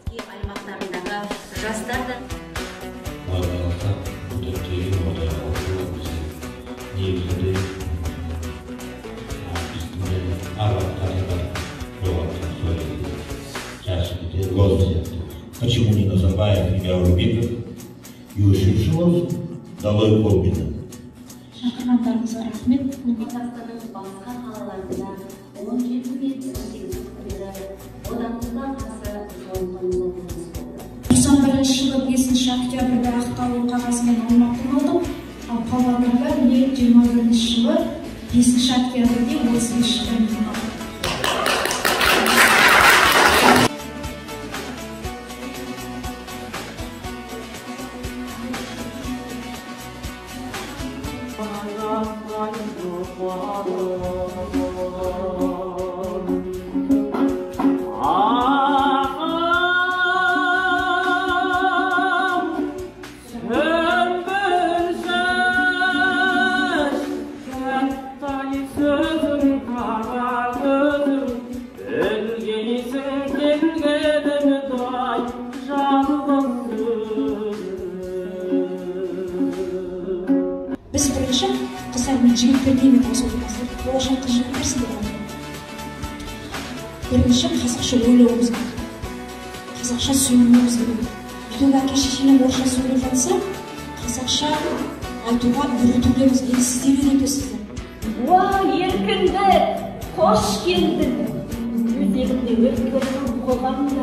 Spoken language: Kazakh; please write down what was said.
Өлкө аймактарындагы жаштар да Почему не Назарбаев, не Мяврубиков и Ушимшимов Далой Колбина? Шақырғандарыңызға рахмет. Қазақстанның басқа қалаларында 17-18 одаққа қарсы жолдың болды. 91 жылы 5 октябрьда ақталу қағазымен алматыны алдым. Ал Павлодарда 21 жылы 5 октябрьде 35 жылдан алдым. Біз бірінші қыздар мен жігіттерге емен қосылдыңыз. Болашақ қыз жігіттерсің деп ойлаймын. Бірінші қазақша ойлауымыз керек. Қазақша сөйлеуіміз керек. Үйдегі әке шешелер орысша сөйлеп жатса, қазақша айтуға үйретулеріңіз керек. Сіздер үйретесіздер. Еркіндік, қош келдің. Өзегімде өткіріп қоғамды